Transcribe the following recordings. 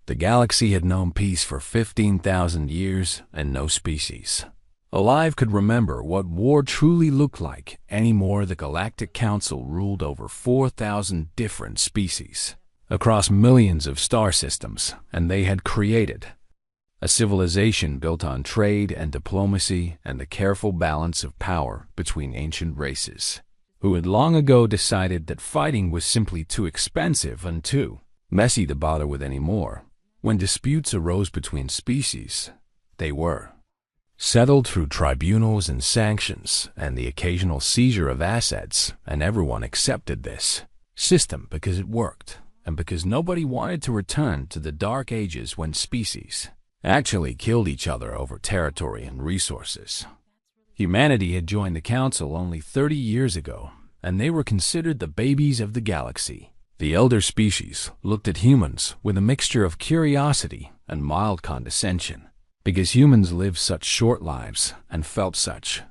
The galaxy had known peace for 15,000 years, and no species alive could remember what war truly looked like anymore. The Galactic Council ruled over 4,000 different species across millions of star systems, and they had created a civilization built on trade and diplomacy and the careful balance of power between ancient races, who had long ago decided that fighting was simply too expensive and too messy to bother with anymore. When disputes arose between species, they were settled through tribunals and sanctions and the occasional seizure of assets, and everyone accepted this system because it worked, and because nobody wanted to return to the dark ages when species actually killed each other over territory and resources. Humanity had joined the Council only 30 years ago, and they were considered the babies of the galaxy. The elder species looked at humans with a mixture of curiosity and mild condescension, because humans lived such short lives and felt such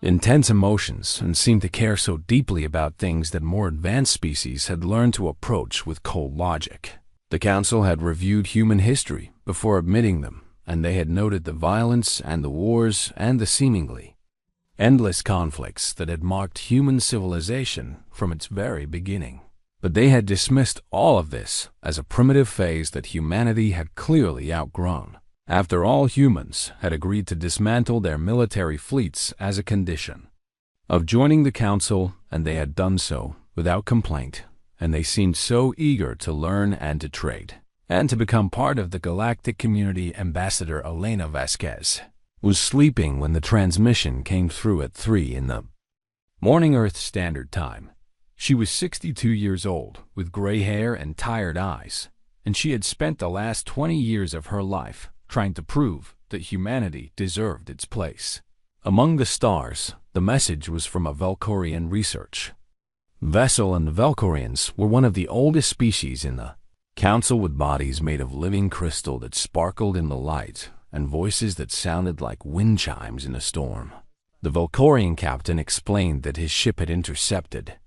intense emotions and seemed to care so deeply about things that more advanced species had learned to approach with cold logic. The Council had reviewed human history before admitting them, and they had noted the violence and the wars and the seemingly endless conflicts that had marked human civilization from its very beginning. But they had dismissed all of this as a primitive phase that humanity had clearly outgrown. After all, humans had agreed to dismantle their military fleets as a condition of joining the Council, and they had done so without complaint, and they seemed so eager to learn and to trade and to become part of the galactic community. Ambassador Elena Vasquez was sleeping when the transmission came through at 3 in the morning Earth Standard Time. She was 62 years old, with gray hair and tired eyes, and she had spent the last 20 years of her life trying to prove that humanity deserved its place among the stars. The message was from a Valkyrian research vessel, and the Valkyrians were one of the oldest species in the Council, with bodies made of living crystal that sparkled in the light and voices that sounded like wind chimes in a storm. The Valkyrian captain explained that his ship had intercepted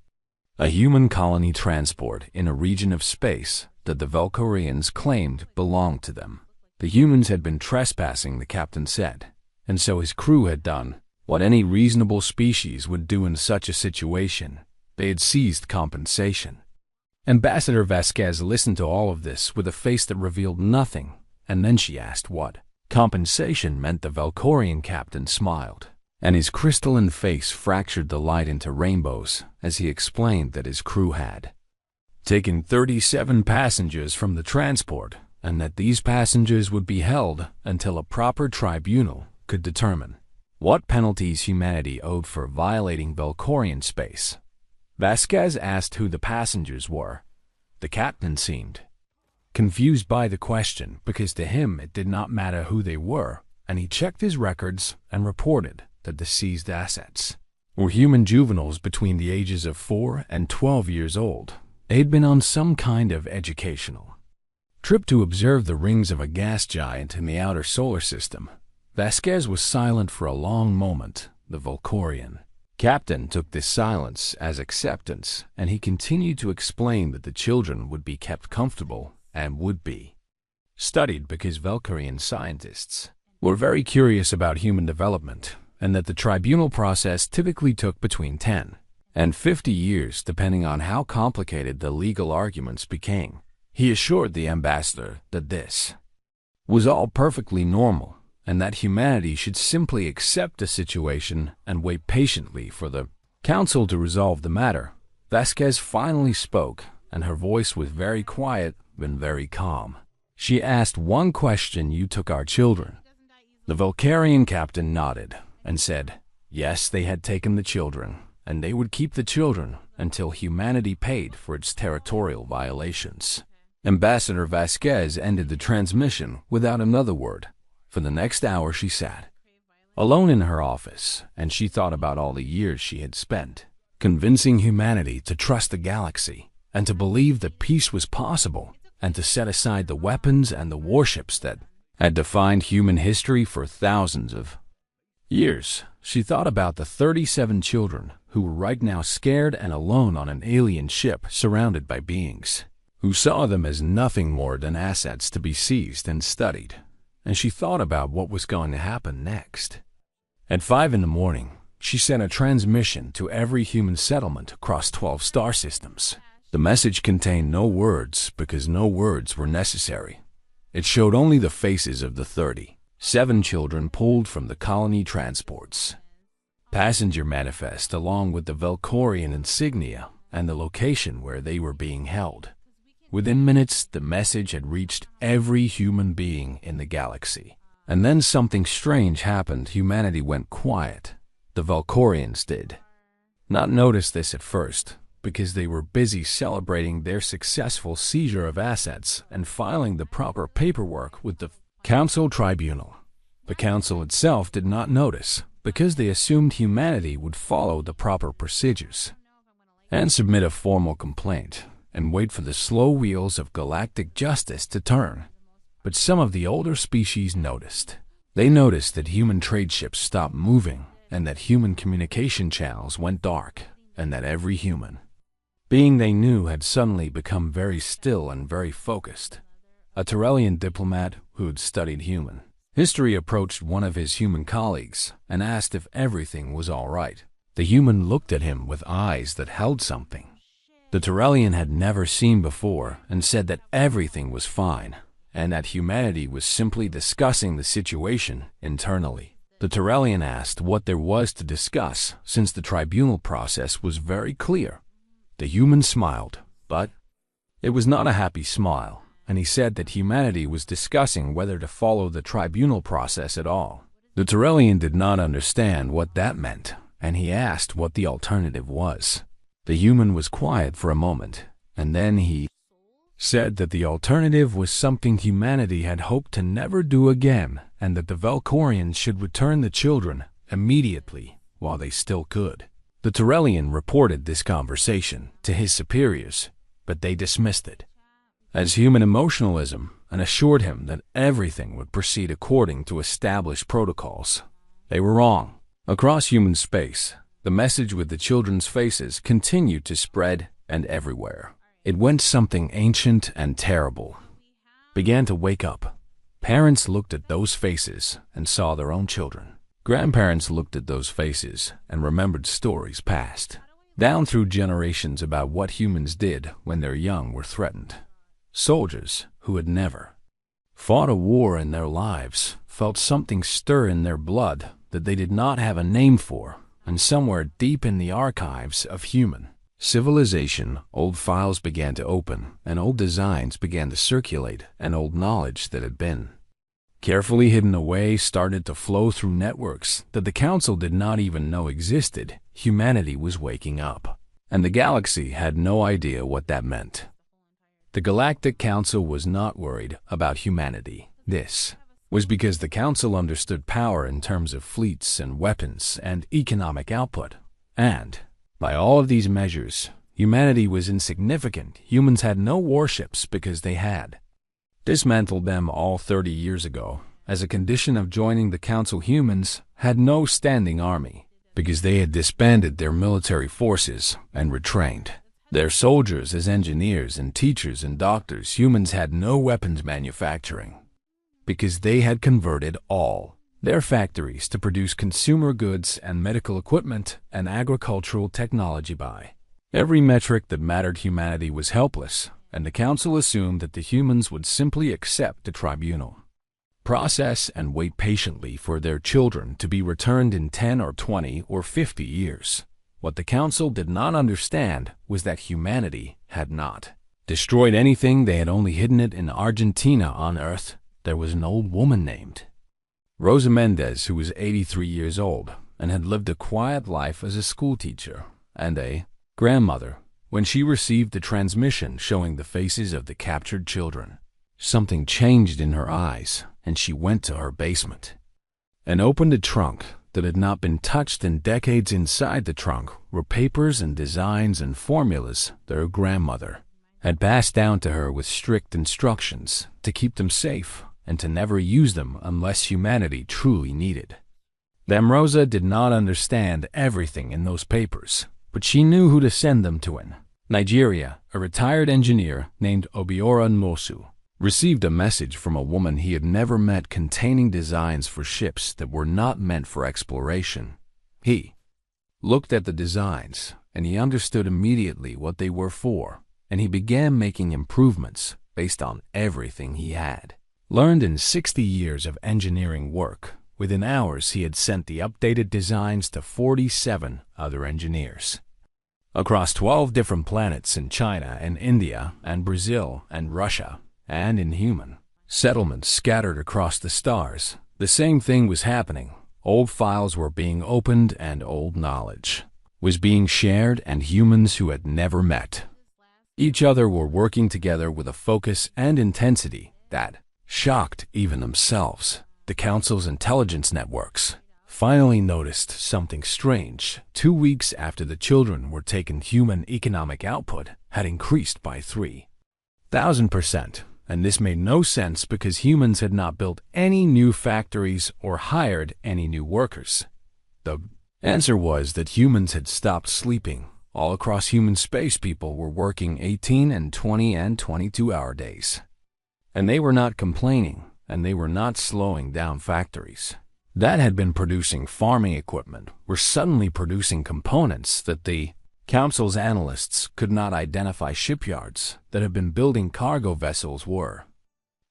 a human colony transport in a region of space that the Valkyrians claimed belonged to them. The humans had been trespassing, the captain said, and so his crew had done what any reasonable species would do in such a situation. They had seized compensation. Ambassador Vasquez listened to all of this with a face that revealed nothing, and then she asked what compensation meant. The Valkyrian captain smiled, and his crystalline face fractured the light into rainbows as he explained that his crew had taken 37 passengers from the transport, and that these passengers would be held until a proper tribunal could determine what penalties humanity owed for violating Valkyrian space. Vasquez asked who the passengers were. The captain seemed confused by the question, because to him it did not matter who they were, and he checked his records and reported that the seized assets were human juveniles between the ages of 4 and 12 years old. They had been on some kind of educational trip to observe the rings of a gas giant in the outer solar system. Vasquez was silent for a long moment. The Valkyrian captain took this silence as acceptance, and he continued to explain that the children would be kept comfortable and would be studied because Valkyrian scientists were very curious about human development, and that the tribunal process typically took between 10 and 50 years depending on how complicated the legal arguments became. He assured the ambassador that this was all perfectly normal, and that humanity should simply accept the situation and wait patiently for the council to resolve the matter. Vasquez finally spoke, and her voice was very quiet and very calm. She asked one question: "You took our children?" The Valkyrian captain nodded and said, yes, they had taken the children, and they would keep the children until humanity paid for its territorial violations. Ambassador Vasquez ended the transmission without another word. For the next hour she sat alone in her office, and she thought about all the years she had spent convincing humanity to trust the galaxy and to believe that peace was possible, and to set aside the weapons and the warships that had defined human history for thousands of years. She thought about the 37 children who were right now scared and alone on an alien ship surrounded by beings who saw them as nothing more than assets to be seized and studied, and she thought about what was going to happen next. At 5 in the morning, she sent a transmission to every human settlement across 12 star systems. The message contained no words because no words were necessary. It showed only the faces of the 37 children pulled from the colony transports. Passenger manifest along with the Valkorian insignia and the location where they were being held. Within minutes, the message had reached every human being in the galaxy. And then something strange happened. Humanity went quiet. The Valkorians did not notice this at first, because they were busy celebrating their successful seizure of assets and filing the proper paperwork with the Council Tribunal. The Council itself did not notice, because they assumed humanity would follow the proper procedures and submit a formal complaint and wait for the slow wheels of galactic justice to turn. But some of the older species noticed. They noticed that human trade ships stopped moving, and that human communication channels went dark, and that every human being they knew had suddenly become very still and very focused. A Tyrellian diplomat who had studied human history approached one of his human colleagues and asked if everything was all right. The human looked at him with eyes that held something the Tyrellian had never seen before and said that everything was fine, and that humanity was simply discussing the situation internally. The Tyrellian asked what there was to discuss, since the tribunal process was very clear. The human smiled, but it was not a happy smile, and he said that humanity was discussing whether to follow the tribunal process at all. The Tyrellian did not understand what that meant, and he asked what the alternative was. The human was quiet for a moment, and then he said that the alternative was something humanity had hoped to never do again, and that the Valkorians should return the children immediately while they still could. The Tyrellian reported this conversation to his superiors, but they dismissed it as human emotionalism and assured him that everything would proceed according to established protocols. They were wrong. Across human space, the message with the children's faces continued to spread, and everywhere it went something ancient and terrible began to wake up. Parents looked at those faces and saw their own children. Grandparents looked at those faces and remembered stories passed down through generations about what humans did when their young were threatened. Soldiers who had never fought a war in their lives felt something stir in their blood that they did not have a name for, and somewhere deep in the archives of human civilization, old files began to open, and old designs began to circulate, and old knowledge that had been carefully hidden away started to flow through networks that the Council did not even know existed. Humanity was waking up, and the galaxy had no idea what that meant. The Galactic Council was not worried about humanity. This was because the Council understood power in terms of fleets and weapons and economic output. And, by all of these measures, humanity was insignificant. Humans had no warships because they had dismantled them all 30 years ago. As a condition of joining the Council, humans had no standing army because they had disbanded their military forces and retrained their soldiers as engineers and teachers and doctors. Humans had no weapons manufacturing because they had converted all their factories to produce consumer goods and medical equipment and agricultural technology. By every metric that mattered, humanity was helpless, and the Council assumed that the humans would simply accept the tribunal process and wait patiently for their children to be returned in 10 or 20 or 50 years. What the Council did not understand was that humanity had not destroyed anything. They had only hidden it. In Argentina on Earth, there was an old woman named Rosa Mendez who was 83 years old and had lived a quiet life as a schoolteacher and a grandmother. When she received the transmission showing the faces of the captured children, something changed in her eyes, and she went to her basement and opened a trunk that had not been touched in decades. Inside the trunk were papers and designs and formulas that her grandmother had passed down to her with strict instructions to keep them safe and to never use them unless humanity truly needed them. Rosa did not understand everything in those papers, but she knew who to send them to. In Nigeria, a retired engineer named Obiora Nwosu received a message from a woman he had never met containing designs for ships that were not meant for exploration. He looked at the designs, and he understood immediately what they were for, and he began making improvements based on everything he had learned in 60 years of engineering work. Within hours, he had sent the updated designs to 47 other engineers across 12 different planets in China and India and Brazil and Russia, and in human settlements scattered across the stars. The same thing was happening. Old files were being opened and old knowledge was being shared, and humans who had never met each other were working together with a focus and intensity that shocked even themselves. The Council's intelligence networks finally noticed something strange. 2 weeks after the children were taken, human economic output had increased by 3,000%. And this made no sense because humans had not built any new factories or hired any new workers. The answer was that humans had stopped sleeping. All across human space, people were working 18 and 20 and 22-hour days. And they were not complaining, and they were not slowing down. Factories that had been producing farming equipment were suddenly producing components that the Council's analysts could not identify. Shipyards that had been building cargo vessels were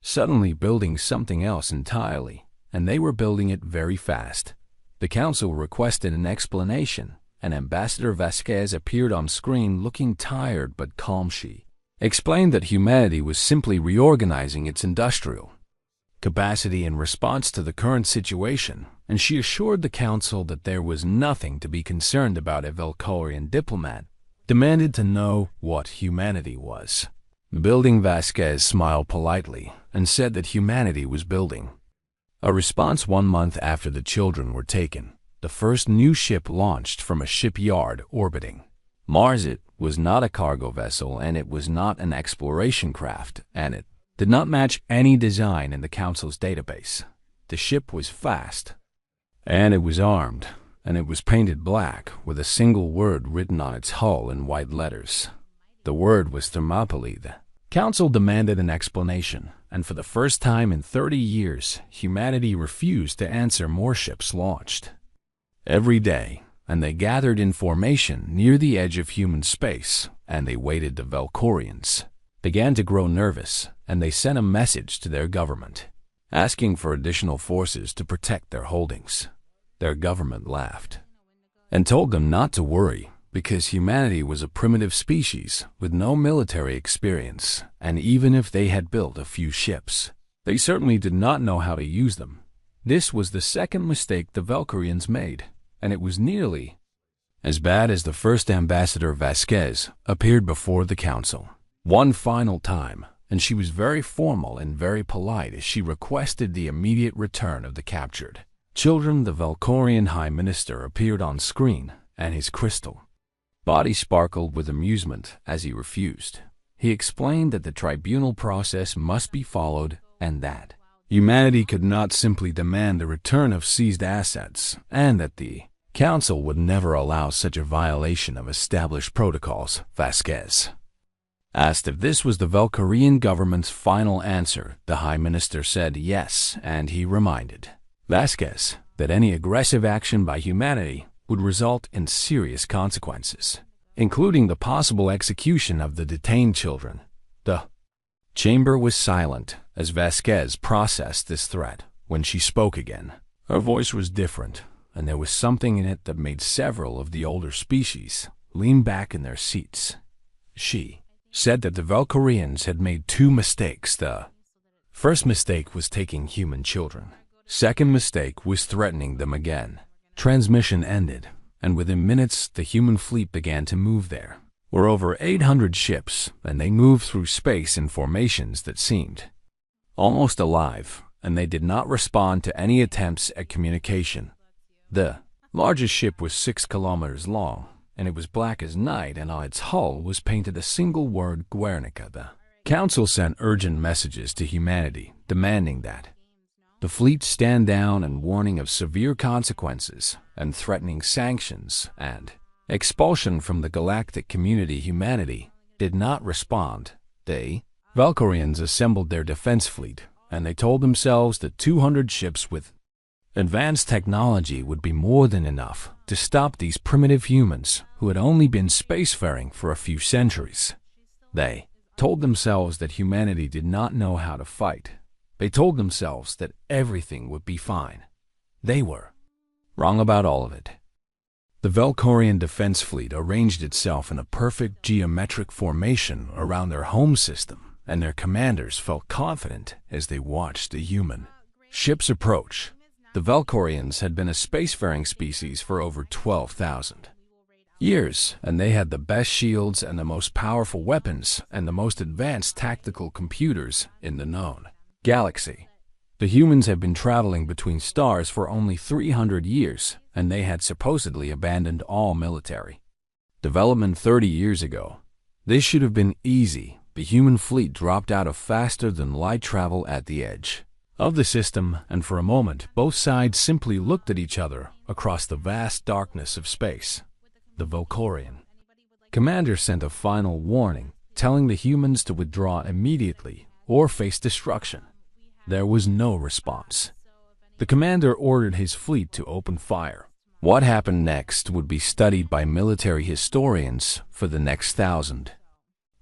suddenly building something else entirely, and they were building it very fast. The Council requested an explanation, and Ambassador Vasquez appeared on screen looking tired but calm. She explained that humanity was simply reorganizing its industrial capacity in response to the current situation, and she assured the Council that there was nothing to be concerned about. A Valkyrian diplomat demanded to know what humanity was building. Vasquez smiled politely and said that humanity was building a response. 1 month after the children were taken, the first new ship launched from a shipyard orbiting Mars. It was not a cargo vessel, and it was not an exploration craft, and it did not match any design in the Council's database. The ship was fast, and it was armed, and it was painted black with a single word written on its hull in white letters. The word was Thermopylae. The Council demanded an explanation, and for the first time in 30 years, humanity refused to answer. More ships launched every day, and they gathered in formation near the edge of human space, and they waited. The Valkyrians began to grow nervous, and they sent a message to their government, asking for additional forces to protect their holdings. Their government laughed and told them not to worry, because humanity was a primitive species with no military experience, and even if they had built a few ships, they certainly did not know how to use them. This was the second mistake the Valkyrians made, and it was nearly as bad as the first. Ambassador Vasquez appeared before the Council one final time, and she was very formal and very polite as she requested the immediate return of the captured children. The Valkyrian High Minister appeared on screen, and his crystal body sparkled with amusement as he refused. He explained that the tribunal process must be followed, and that humanity could not simply demand the return of seized assets, and that the Council would never allow such a violation of established protocols. Vasquez asked if this was the Valkyrian government's final answer. The High Minister said yes, and he reminded Vasquez that any aggressive action by humanity would result in serious consequences, including the possible execution of the detained children. The chamber was silent as Vasquez processed this threat. When she spoke again, her voice was different, and there was something in it that made several of the older species lean back in their seats. She said that the Valkyrians had made 2 mistakes. The first mistake was taking human children. Second mistake was threatening them again. Transmission ended, and within minutes the human fleet began to move. There were over 800 ships, and they moved through space in formations that seemed almost alive, and they did not respond to any attempts at communication. The largest ship was 6 kilometers long, and it was black as night, and on its hull was painted a single word, Guernica. The Council sent urgent messages to humanity, demanding that the fleet stand down and warning of severe consequences and threatening sanctions, and Expulsion from the galactic community. Humanity did not respond. Valkyrians assembled their defense fleet, and they told themselves that 200 ships with advanced technology would be more than enough to stop these primitive humans who had only been spacefaring for a few centuries. They told themselves that humanity did not know how to fight. They told themselves that everything would be fine. They were wrong about all of it. The Valkyrian defense fleet arranged itself in a perfect geometric formation around their home system, and their commanders felt confident as they watched the human ships approach. The Valkyrians had been a spacefaring species for over 12,000 years, and they had the best shields and the most powerful weapons and the most advanced tactical computers in the known galaxy. The humans had been traveling between stars for only 300 years, and they had supposedly abandoned all military development 30 years ago. This should have been easy. The human fleet dropped out of faster-than-light travel at the edge of the system, and for a moment, both sides simply looked at each other across the vast darkness of space. The Valkyrian commander sent a final warning, telling the humans to withdraw immediately or face destruction. There was no response. The commander ordered his fleet to open fire. What happened next would be studied by military historians for the next 1,000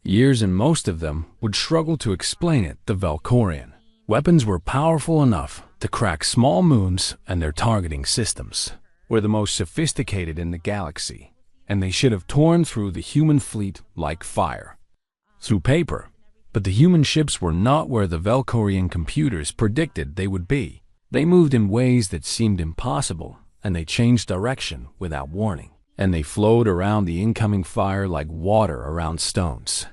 years, and most of them would struggle to explain it. The Valkyrian weapons were powerful enough to crack small moons, and their targeting systems were the most sophisticated in the galaxy, and they should have torn through the human fleet like fire through paper. But the human ships were not where the Valkyrian computers predicted they would be. They moved in ways that seemed impossible, and they changed direction without warning, and they flowed around the incoming fire like water around stones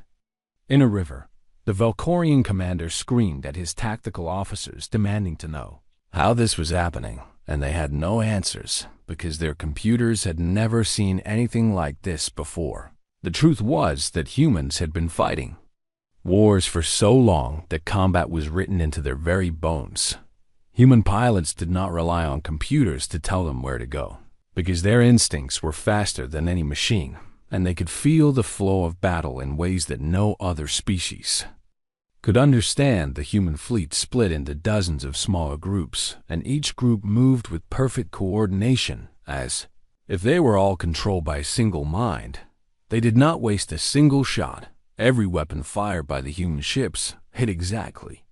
in a river. The Valkyrian commander screamed at his tactical officers, demanding to know how this was happening, and they had no answers because their computers had never seen anything like this before. The truth was that humans had been fighting wars for so long that combat was written into their very bones. Human pilots did not rely on computers to tell them where to go, because their instincts were faster than any machine, and they could feel the flow of battle in ways that no other species could understand. The human fleet split into dozens of smaller groups, and each group moved with perfect coordination, as if they were all controlled by a single mind. They did not waste a single shot. Every weapon fired by the human ships hit exactly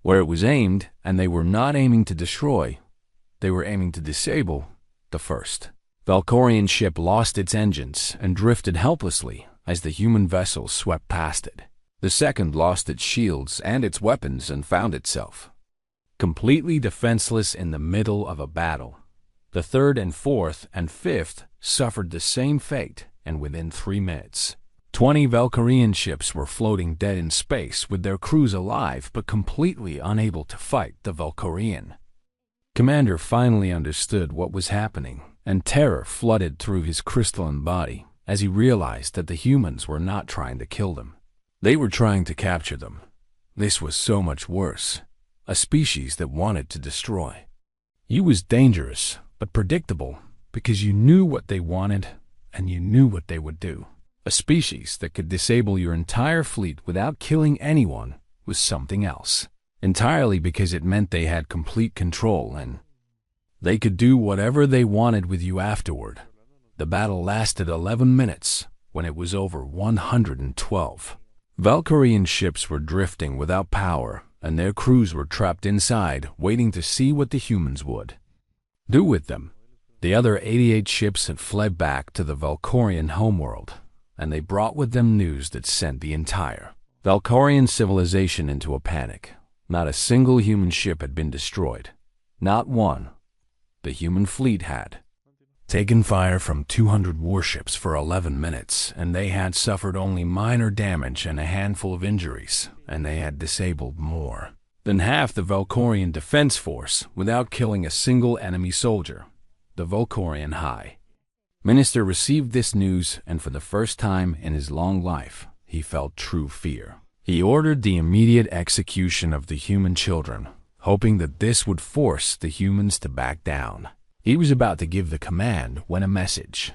where it was aimed, and they were not aiming to destroy. They were aiming to disable. The first Valkyrian ship lost its engines and drifted helplessly as the human vessel swept past it. The second lost its shields and its weapons and found itself completely defenseless in the middle of a battle. The third and fourth and fifth suffered the same fate, and within 3 minutes, 20 Valkyrian ships were floating dead in space with their crews alive but completely unable to fight. The Valkyrian commander finally understood what was happening, and terror flooded through his crystalline body as he realized that the humans were not trying to kill them. They were trying to capture them. This was so much worse. A species that wanted to destroy. You was dangerous, but predictable, because you knew what they wanted and you knew what they would do. A species that could disable your entire fleet without killing anyone was something else, entirely because it meant they had complete control and they could do whatever they wanted with you afterward. The battle lasted 11 minutes. When it was over, 112 Valkyrian ships were drifting without power, and their crews were trapped inside, waiting to see what the humans would do with them. The other 88 ships had fled back to the Valkyrian homeworld, and they brought with them news that sent the entire Valkyrian civilization into a panic. Not a single human ship had been destroyed. Not one. The human fleet had taken fire from 200 warships for 11 minutes, and they had suffered only minor damage and a handful of injuries, and they had disabled more than half the Valkyrian defense force without killing a single enemy soldier. The Valkyrian High Minister received this news, and for the first time in his long life, he felt true fear. He ordered the immediate execution of the human children, hoping that this would force the humans to back down. He was about to give the command when a message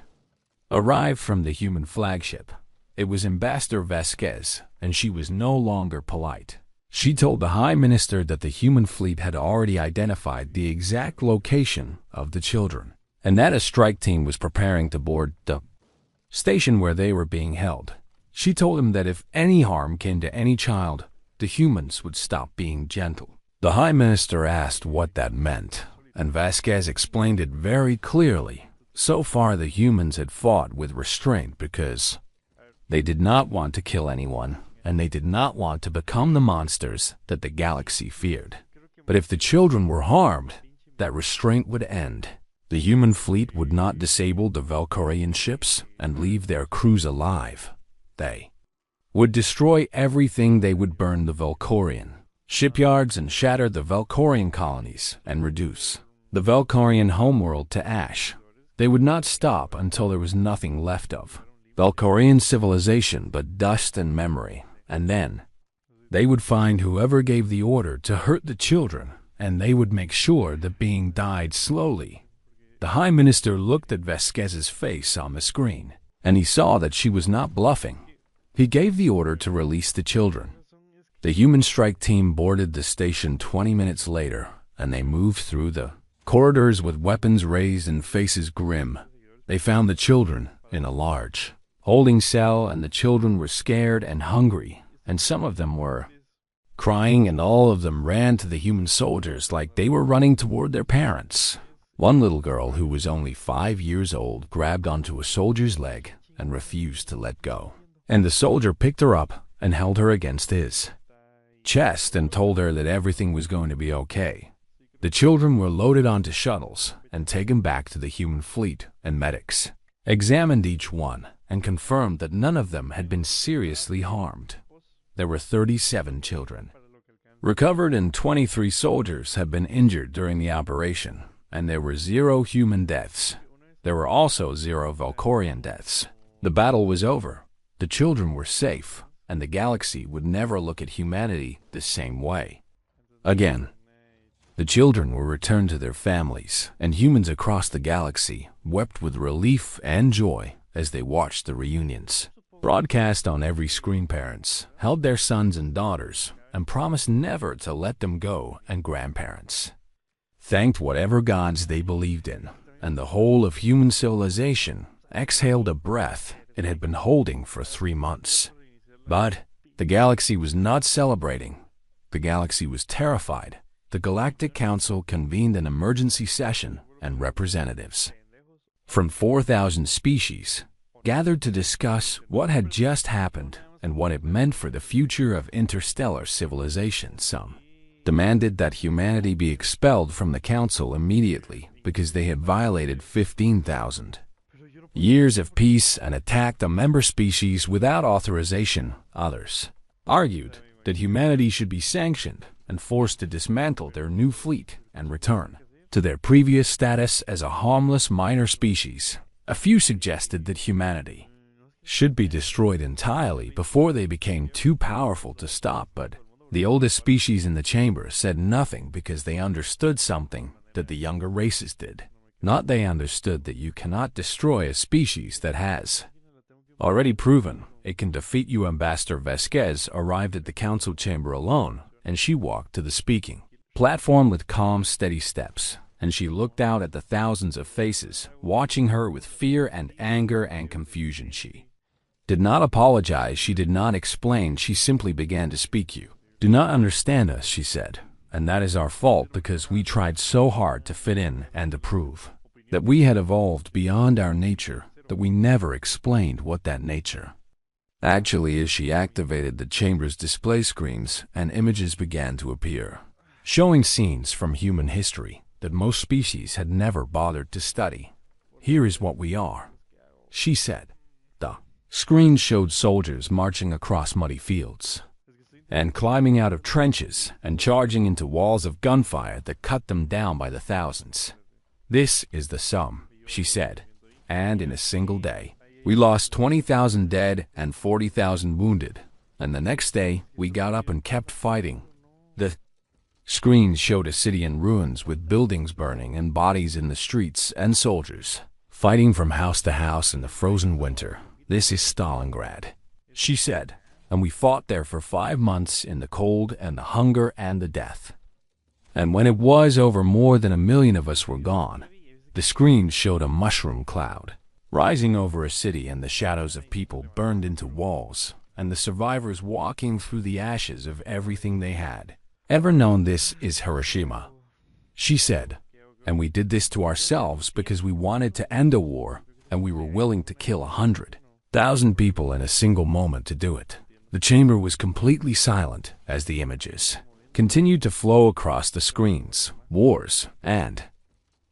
arrived from the human flagship. It was Ambassador Vasquez, and she was no longer polite. She told the High Minister that the human fleet had already identified the exact location of the children, and that a strike team was preparing to board the station where they were being held. She told him that if any harm came to any child, the humans would stop being gentle. The High Minister asked what that meant, and Vasquez explained it very clearly. So far, the humans had fought with restraint because they did not want to kill anyone, and they did not want to become the monsters that the galaxy feared. But if the children were harmed, that restraint would end. The human fleet would not disable the Valkyrian ships and leave their crews alive. They would destroy everything. They would burn the Valkyrian shipyards and shatter the Valkyrian colonies and reduce the Valkyrian homeworld to ash. They would not stop until there was nothing left of Valkyrian civilization but dust and memory. And then they would find whoever gave the order to hurt the children, and they would make sure the being died slowly. The High Minister looked at Vasquez's face on the screen, and he saw that she was not bluffing. He gave the order to release the children. The human strike team boarded the station 20 minutes later, and they moved through the corridors with weapons raised and faces grim. They found the children in a large holding cell, and the children were scared and hungry, and some of them were crying, and all of them ran to the human soldiers like they were running toward their parents. One little girl who was only 5 years old grabbed onto a soldier's leg and refused to let go, and the soldier picked her up and held her against his chest and told her that everything was going to be okay. The children were loaded onto shuttles and taken back to the human fleet, and medics examined each one and confirmed that none of them had been seriously harmed. There were 37 children recovered, and 23 soldiers had been injured during the operation, and there were 0 human deaths. There were also 0 Valkyrian deaths. The battle was over, the children were safe, and the galaxy would never look at humanity the same way again. The children were returned to their families, and humans across the galaxy wept with relief and joy as they watched the reunions. Broadcast on every screen, parents held their sons and daughters and promised never to let them go, and grandparents thanked whatever gods they believed in, and the whole of human civilization exhaled a breath it had been holding for 3 months. But the galaxy was not celebrating. The galaxy was terrified. The Galactic Council convened an emergency session, and representatives from 4,000 species gathered to discuss what had just happened and what it meant for the future of interstellar civilization. Some demanded that humanity be expelled from the Council immediately because they had violated 15,000 years of peace and attacked a member species without authorization. Others argued that humanity should be sanctioned and forced to dismantle their new fleet and return to their previous status as a harmless minor species. A few suggested that humanity should be destroyed entirely before they became too powerful to stop, but the oldest species in the chamber said nothing because they understood something that the younger races did. Not they understood that you cannot destroy a species that has already proven it can defeat you. Ambassador Vasquez arrived at the council chamber alone, and she walked to the speaking platform with calm, steady steps, and she looked out at the thousands of faces watching her with fear and anger and confusion. She did not apologize. She did not explain. She simply began to speak. You do not understand us, she said, and that is our fault because we tried so hard to fit in and to prove that we had evolved beyond our nature that we never explained what that nature actually is. She activated the chamber's display screens, and images began to appear, showing scenes from human history that most species had never bothered to study. Here is what we are, she said. The screen showed soldiers marching across muddy fields and climbing out of trenches and charging into walls of gunfire that cut them down by the thousands. This is the sum, she said, and in a single day, we lost 20,000 dead and 40,000 wounded, and the next day we got up and kept fighting. The screens showed a city in ruins with buildings burning and bodies in the streets and soldiers fighting from house to house in the frozen winter. This is Stalingrad, she said, and we fought there for 5 months in the cold and the hunger and the death. And when it was over, more than 1 million of us were gone. The screen showed a mushroom cloud rising over a city, and the shadows of people burned into walls, and the survivors walking through the ashes of everything they had ever known. This is Hiroshima, she said, and we did this to ourselves because we wanted to end a war, and we were willing to kill 100,000 people in a single moment to do it. The chamber was completely silent as the images continued to flow across the screens. Wars and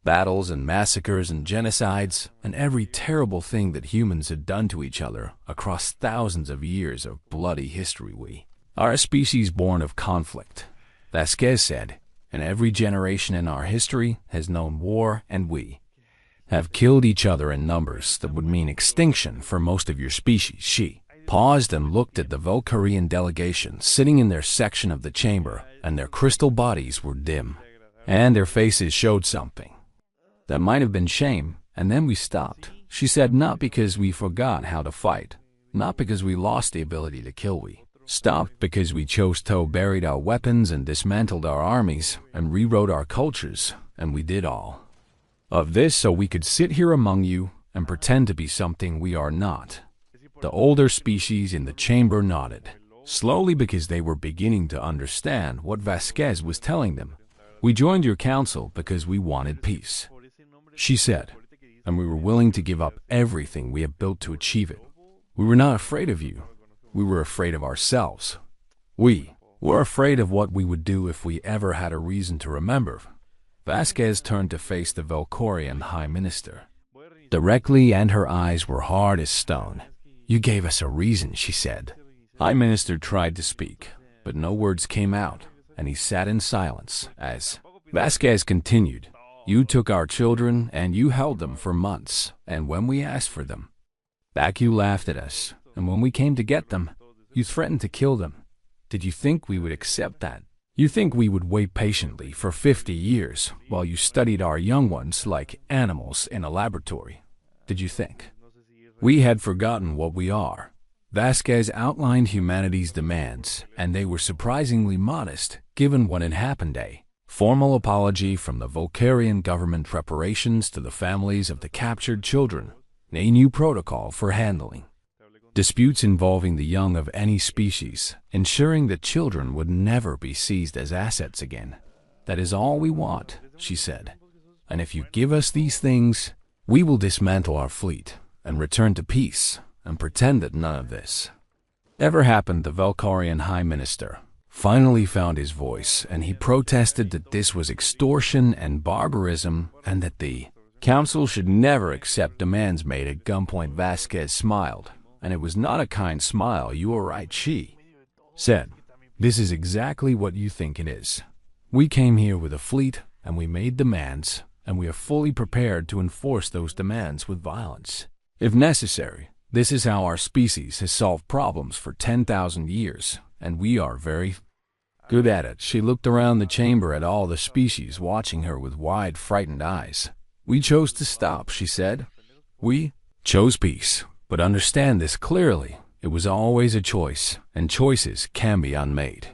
battles and massacres and genocides and every terrible thing that humans had done to each other across thousands of years of bloody history. We are a species born of conflict, Vasquez said, and every generation in our history has known war, and we have killed each other in numbers that would mean extinction for most of your species. She paused and looked at the Valkyrian delegation sitting in their section of the chamber, and their crystal bodies were dim, and their faces showed something that might have been shame. And then we stopped, she said, not because we forgot how to fight, not because we lost the ability to kill. We stopped because we chose to buried our weapons and dismantled our armies and rewrote our cultures, and we did all of this so we could sit here among you and pretend to be something we are not. The older species in the chamber nodded slowly because they were beginning to understand what Vasquez was telling them. We joined your council because we wanted peace, she said, and we were willing to give up everything we have built to achieve it. We were not afraid of you. We were afraid of ourselves. We were afraid of what we would do if we ever had a reason to remember. Vasquez turned to face the Valkyrian High Minister directly, and her eyes were hard as stone. You gave us a reason, she said. High Minister tried to speak, but no words came out, and he sat in silence as Vasquez continued. You took our children and you held them for months, and when we asked for them back, you laughed at us, and when we came to get them, you threatened to kill them. Did you think we would accept that? You think we would wait patiently for 50 years while you studied our young ones like animals in a laboratory? Did you think we had forgotten what we are? Vasquez outlined humanity's demands, and they were surprisingly modest given what had happened. A formal apology from the Valkyrian government, preparations to the families of the captured children, a new protocol for handling disputes involving the young of any species, ensuring that children would never be seized as assets again. That is all we want, she said. And if you give us these things, we will dismantle our fleet and return to peace and pretend that none of this ever happened. The Valkyrian High Minister finally found his voice, and he protested that this was extortion and barbarism, and that the council should never accept demands made at gunpoint. Vasquez smiled, and it was not a kind smile. You are right, she said. This is exactly what you think it is. We came here with a fleet, and we made demands, and we are fully prepared to enforce those demands with violence, if necessary. This is how our species has solved problems for 10,000 years, and we are very good at it. She looked around the chamber at all the species watching her with wide, frightened eyes. We chose to stop, she said. We chose peace. But understand this clearly, it was always a choice, and choices can be unmade.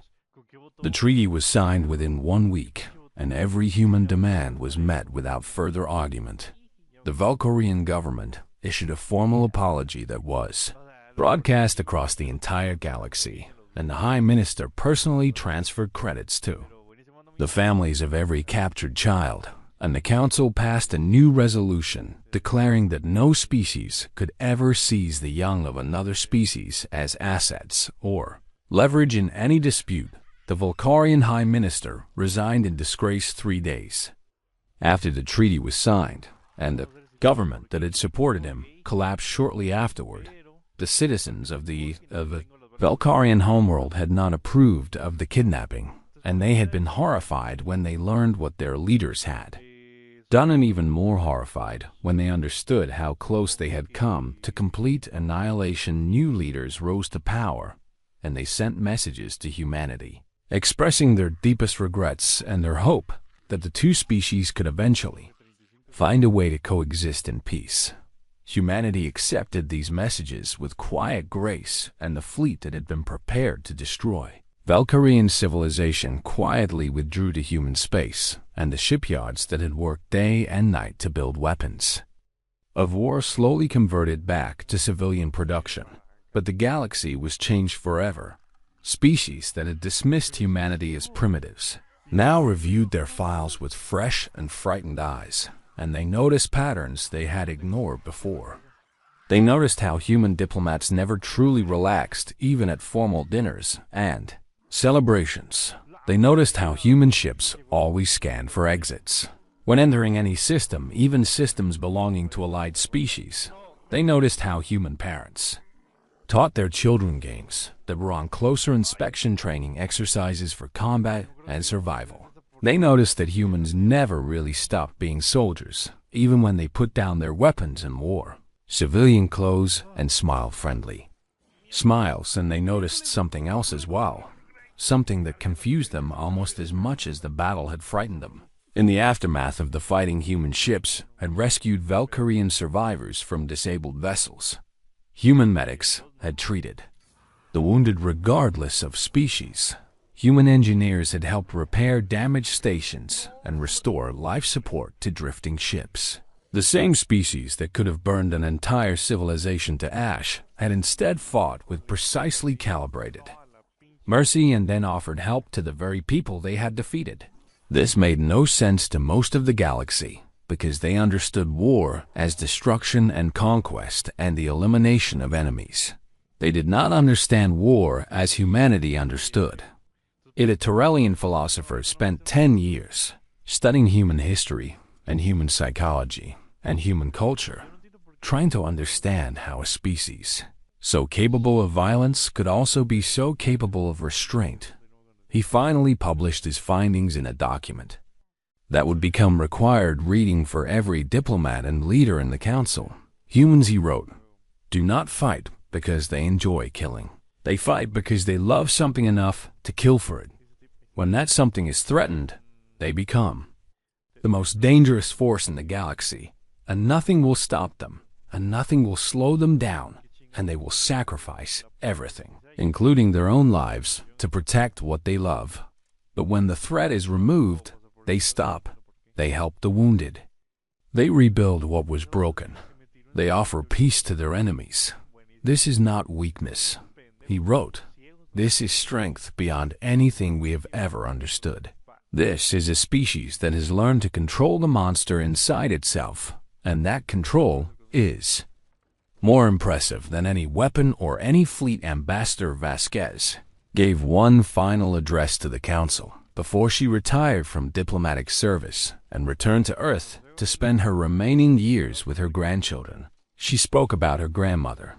The treaty was signed within 1 week, and every human demand was met without further argument. The Valkyrian government issued a formal apology that was broadcast across the entire galaxy, and the High Minister personally transferred credits to the families of every captured child, and the Council passed a new resolution declaring that no species could ever seize the young of another species as assets or leverage in any dispute. The Valkyrian High Minister resigned in disgrace 3 days after the treaty was signed, and the government that had supported him collapsed shortly afterward. The citizens of the Valkyrian homeworld had not approved of the kidnapping, and they had been horrified when they learned what their leaders had done, and even more horrified when they understood how close they had come to complete annihilation. New leaders rose to power, and they sent messages to humanity, expressing their deepest regrets and their hope that the two species could eventually Find a way to coexist in peace. Humanity accepted these messages with quiet grace and the fleet that had been prepared to destroy. Valkyrian civilization quietly withdrew to human space and the shipyards that had worked day and night to build weapons. Of war slowly converted back to civilian production, but the galaxy was changed forever. Species that had dismissed humanity as primitives now reviewed their files with fresh and frightened eyes, and they noticed patterns they had ignored before. They noticed how human diplomats never truly relaxed even at formal dinners and celebrations. They noticed how human ships always scanned for exits. When entering any system, even systems belonging to allied species, they noticed how human parents taught their children games that were on closer inspection training exercises for combat and survival. They noticed that humans never really stopped being soldiers, even when they put down their weapons and wore civilian clothes and smiled friendly smiles. And they noticed something else as well, something that confused them almost as much as the battle had frightened them. In the aftermath of the fighting, human ships had rescued Valkyrian survivors from disabled vessels. Human medics had treated the wounded regardless of species. Human engineers had helped repair damaged stations and restore life support to drifting ships. The same species that could have burned an entire civilization to ash had instead fought with precisely calibrated mercy and then offered help to the very people they had defeated. This made no sense to most of the galaxy, because they understood war as destruction and conquest and the elimination of enemies. They did not understand war as humanity understood it. A Tyrellian philosopher spent 10 years studying human history and human psychology and human culture, trying to understand how a species so capable of violence could also be so capable of restraint. He finally published his findings in a document that would become required reading for every diplomat and leader in the council. Humans, he wrote, do not fight because they enjoy killing. They fight because they love something enough to kill for it. When that something is threatened, they become the most dangerous force in the galaxy, and nothing will stop them, and nothing will slow them down, and they will sacrifice everything, including their own lives, to protect what they love. But when the threat is removed, they stop. They help the wounded. They rebuild what was broken. They offer peace to their enemies. This is not weakness, he wrote. This is strength beyond anything we have ever understood. This is a species that has learned to control the monster inside itself, and that control is more impressive than any weapon or any fleet. Ambassador Vasquez gave one final address to the council before she retired from diplomatic service and returned to Earth to spend her remaining years with her grandchildren. She spoke about her grandmother,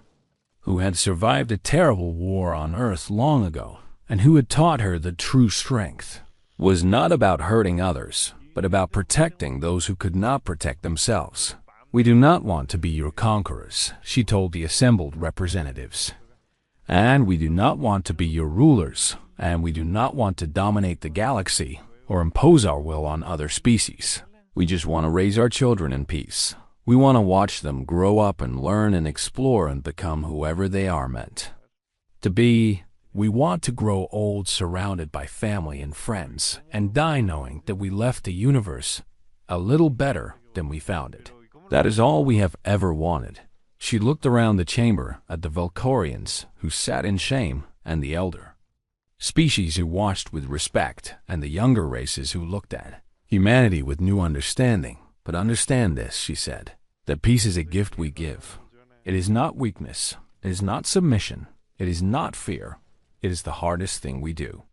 who had survived a terrible war on Earth long ago, and who had taught her that true strength was not about hurting others, but about protecting those who could not protect themselves. We do not want to be your conquerors, she told the assembled representatives. And we do not want to be your rulers, and we do not want to dominate the galaxy or impose our will on other species. We just want to raise our children in peace. We want to watch them grow up and learn and explore and become whoever they are meant to be. We want to grow old surrounded by family and friends and die knowing that we left the universe a little better than we found it. That is all we have ever wanted. She looked around the chamber at the Valkyrians who sat in shame and the elder species who watched with respect and the younger races who looked at humanity with new understanding. But understand this, she said, that peace is a gift we give. It is not weakness. It is not submission. It is not fear. It is the hardest thing we do.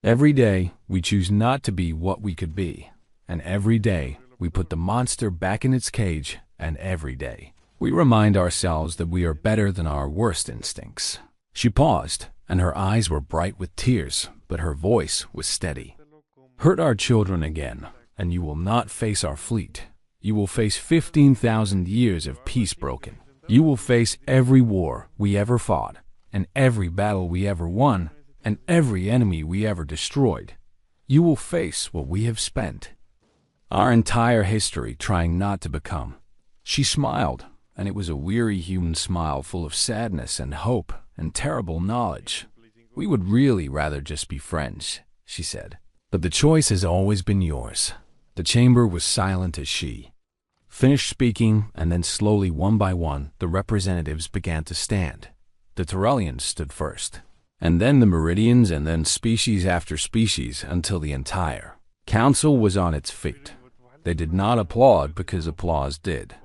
Every day we choose not to be what we could be, and every day we put the monster back in its cage, and every day we remind ourselves that we are better than our worst instincts. She paused, and her eyes were bright with tears, but her voice was steady. Hurt our children again, and you will not face our fleet. You will face 15,000 years of peace broken. You will face every war we ever fought, and every battle we ever won, and every enemy we ever destroyed. You will face what we have spent Our entire history trying not to become. She smiled, and it was a weary human smile full of sadness and hope and terrible knowledge. We would really rather just be friends, she said. But the choice has always been yours. The chamber was silent as she finished speaking, and then slowly, one by one, the representatives began to stand. The Tyrellians stood first, and then the Meridians, and then species after species, until the entire council was on its feet. They did not applaud because applause did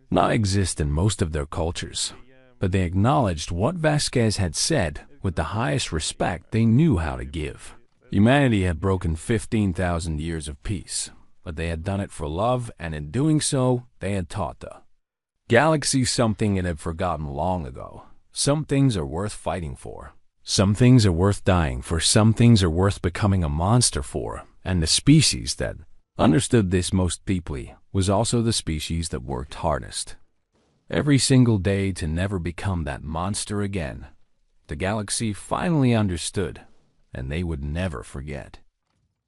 not exist in most of their cultures, but they acknowledged what Vasquez had said with the highest respect they knew how to give. Humanity had broken 15,000 years of peace, but they had done it for love, and in doing so, they had taught the galaxy something it had forgotten long ago. Some things are worth fighting for. Some things are worth dying for. Some things are worth becoming a monster for. And the species that understood this most deeply was also the species that worked hardest every single day to never become that monster again. The galaxy finally understood, and they would never forget.